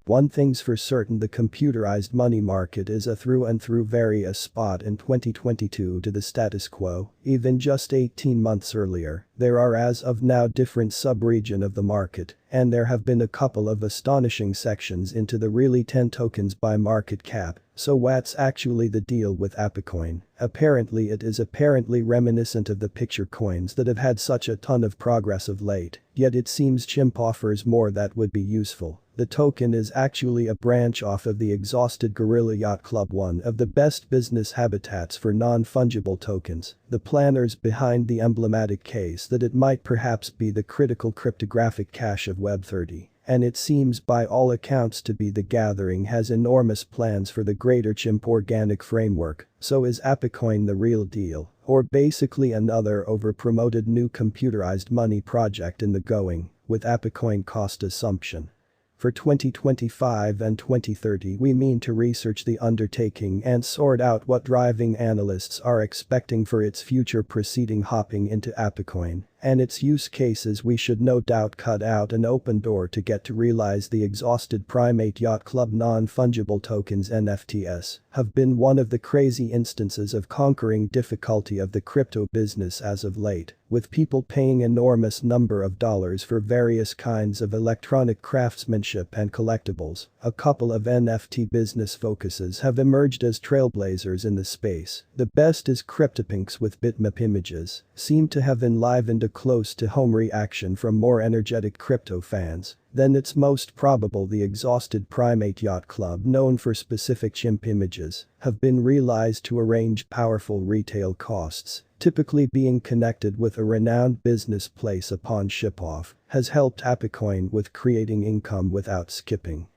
One thing's for certain, the computerized money market is a through and through various spot in 2022 to the status quo. Even just 18 months earlier, there are as of now different sub-region of the market, and there have been a couple of astonishing sections into the really 10 tokens by market cap. So what's actually the deal with ApeCoin? Apparently it is reminiscent of the picture coins that have had such a ton of progress of late, yet it seems Chimp offers more that would be useful. The token is actually a branch off of the exhausted Gorilla Yacht Club, one of the best business habitats for non-fungible tokens. The planners behind the emblematic case that it might perhaps be the critical cryptographic cache of Web3. And it seems by all accounts to be. The gathering has enormous plans for the greater Chimp organic framework. So is ApeCoin the real deal, or basically another over-promoted new computerized money project in the going, with ApeCoin cost assumption? For 2025 and 2030 we mean to research the undertaking and sort out what driving analysts are expecting for its future preceding hopping into ApeCoin, and its use cases. We should no doubt cut out an open door to get to realize the exhausted Primate Yacht Club non-fungible tokens NFTs have been one of the crazy instances of conquering difficulty of the crypto business as of late, with people paying enormous number of dollars for various kinds of electronic craftsmanship and collectibles. A couple of NFT business focuses have emerged as trailblazers in the space. The best is CryptoPunks with bitmap images, seem to have enlivened a close to home reaction from more energetic crypto fans. Then it's most probable the exhausted Primate Yacht Club, known for specific chimp images, have been realized to arrange powerful retail costs, typically being connected with a renowned business place upon ship-off, has helped ApeCoin with creating income without skipping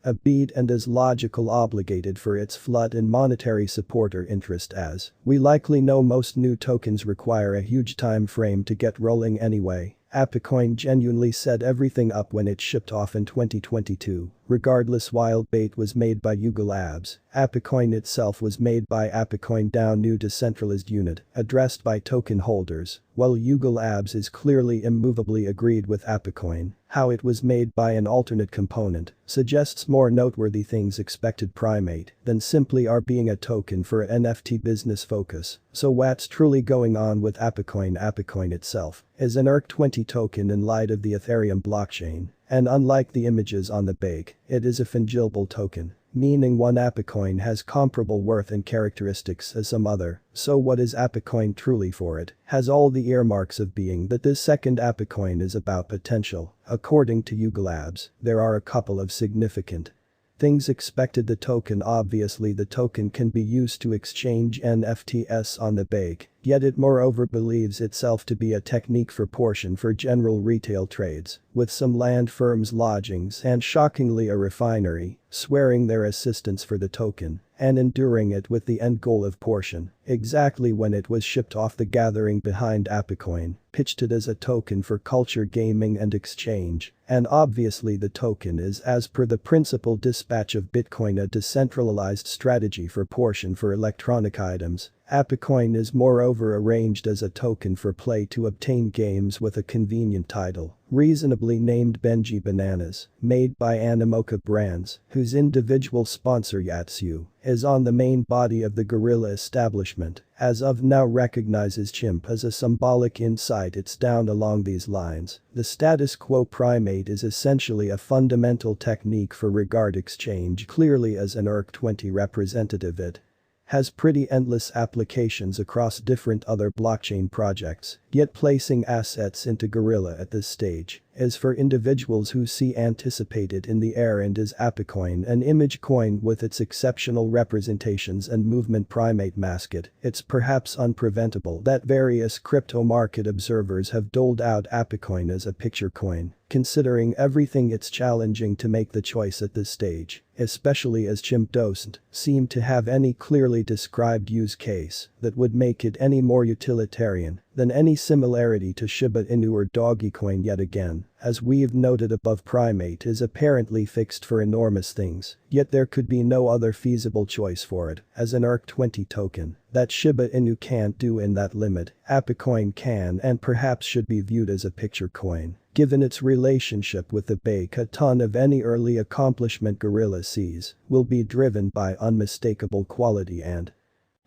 a beat and is logical obligated for its flood in monetary support or interest. As we likely know, most new tokens require a huge time frame to get rolling anyway. ApeCoin genuinely set everything up when it shipped off in 2022. Regardless, while bait was made by Yuga Labs, ApeCoin itself was made by ApeCoin DAO, new decentralized unit addressed by token holders. While Yuga Labs is clearly immovably agreed with ApeCoin, how it was made by an alternate component suggests more noteworthy things expected Primate than simply are being a token for an NFT business focus. So what's truly going on with ApeCoin? ApeCoin itself is an ERC20 token in light of the Ethereum blockchain, and unlike the images on the bake, it is a fungible token, meaning one ApeCoin has comparable worth and characteristics as some other. So what is ApeCoin truly for? It has all the earmarks of being that this second ApeCoin is about potential. According to Yuga Labs, there are a couple of significant things expected. The token, obviously the token can be used to exchange NFTs on the bake, yet it moreover believes itself to be a technique for portion for general retail trades, with some land firms, lodgings and shockingly a refinery swearing their assistance for the token and enduring it with the end goal of portion. Exactly when it was shipped off, the gathering behind ApeCoin pitched it as a token for culture, gaming and exchange, and obviously the token is, as per the principal dispatch of Bitcoin, a decentralized strategy for portion for electronic items. ApeCoin is moreover arranged as a token for play to obtain games with a convenient title, reasonably named Benji Bananas, made by Animoca Brands, whose individual sponsor Yatsu is on the main body of the Gorilla establishment. As of now recognizes Chimp as a symbolic insight. It's down along these lines. The status quo Primate is essentially a fundamental technique for regard exchange. Clearly as an ERC20 representative, it has pretty endless applications across different other blockchain projects, yet placing assets into Gorilla at this stage is for individuals who see anticipated in the air. And is ApeCoin an image coin with its exceptional representations and movement Primate mascot? It's perhaps unpreventable that various crypto market observers have doled out ApeCoin as a picture coin. Considering everything, it's challenging to make the choice at this stage, especially as Chimp doesn't seem to have any clearly described use case that would make it any more utilitarian than any similarity to Shiba Inu or Dogecoin. Yet again, as we've noted above, Primate is apparently fixed for enormous things, yet there could be no other feasible choice for it as an ERC20 token that Shiba Inu can't do in that limit. ApeCoin can and perhaps should be viewed as a picture coin, Given its relationship with the bake, a ton of any early accomplishment Gorilla sees will be driven by unmistakable quality and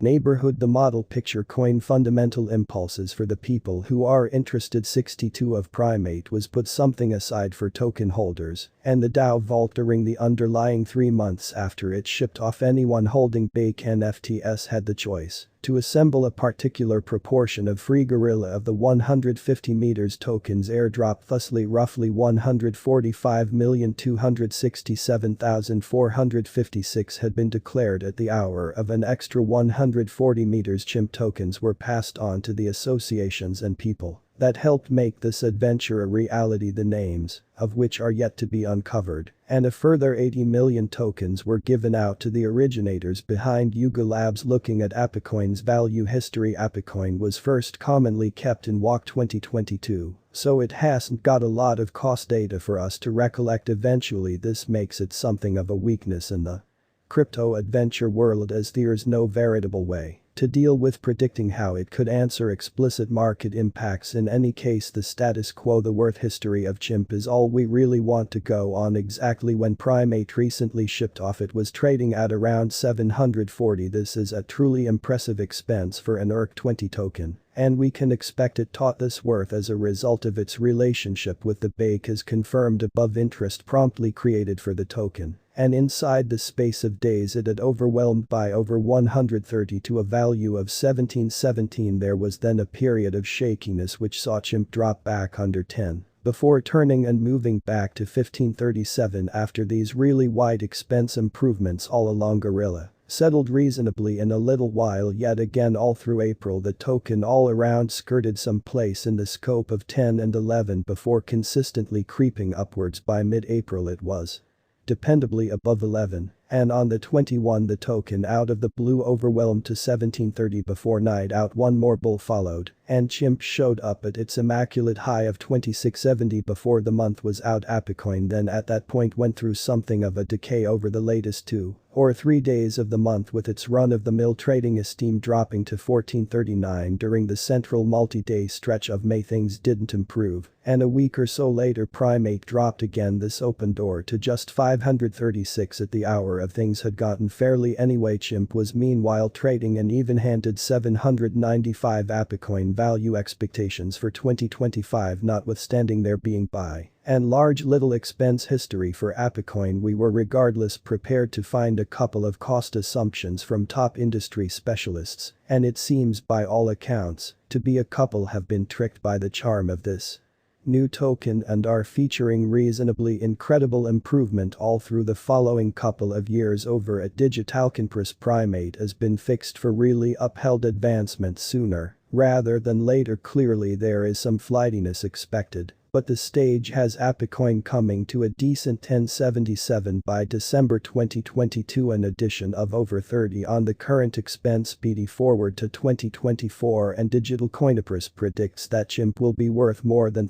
neighborhood. The model picture coin fundamental impulses for the people who are interested. 62 of Primate was put something aside for token holders, and the DAO vault during the underlying 3 months after it shipped off. Anyone holding Bake NFTs had the choice to assemble a particular proportion of free Gorilla of the 150 meters tokens airdrop. Thusly roughly 145,267,456 had been declared at the hour of an extra 140 meters chimp tokens were passed on to the associations and people that helped make this adventure a reality, the names of which are yet to be uncovered, and a further 80 million tokens were given out to the originators behind Yuga Labs. Looking at ApeCoin's value history, ApeCoin was first commonly kept in WOC 2022, so it hasn't got a lot of cost data for us to recollect. Eventually this makes it something of a weakness in the crypto adventure world, as there's no veritable way to deal with predicting how it could answer explicit market impacts. In any case, the status quo, the worth history of chimp, is all we really want to go on. Exactly when Primate recently shipped off, it was trading at around 740. This is a truly impressive expense for an ERC20 token, and we can expect it taught this worth as a result of its relationship with the bake as confirmed above. Interest promptly created for the token, and inside the space of days it had overwhelmed by over 130 to a value of 1717. There was then a period of shakiness which saw chimp drop back under 10 before turning and moving back to 1537. After these really wide expense improvements all along, Gorilla settled reasonably in a little while. Yet again all through April the token all around skirted some place in the scope of 10 and 11 before consistently creeping upwards. By mid-April it was dependably above 11, and on the 21 the token out of the blue overwhelmed to 1730 before night out. One more bull followed, and chimp showed up at its immaculate high of 2670 before the month was out. ApeCoin then at that point went through something of a decay over the latest 2 or 3 days of the month, with its run-of-the-mill trading esteem dropping to 1439 during the central multi-day stretch of May. Things didn't improve, and a week or so later Primate dropped again. This opened door to just 536 at the hour of things had gotten fairly anyway. Chimp was meanwhile trading an even-handed 795. ApeCoin value expectations for 2025 notwithstanding there being buy and large little expense history for ApeCoin, we were regardless prepared to find a couple of cost assumptions from top industry specialists, and it seems by all accounts to be a couple have been tricked by the charm of this new token and are featuring reasonably incredible improvement all through the following couple of years. Over at DigitalConpress, Primate has been fixed for really upheld advancement sooner rather than later. Clearly there is some flightiness expected, but the stage has ApeCoin coming to a decent 1077 by December 2022, an addition of over 30 on the current expense. Speedy forward to 2024 and DigitalConpress predicts that chimp will be worth more than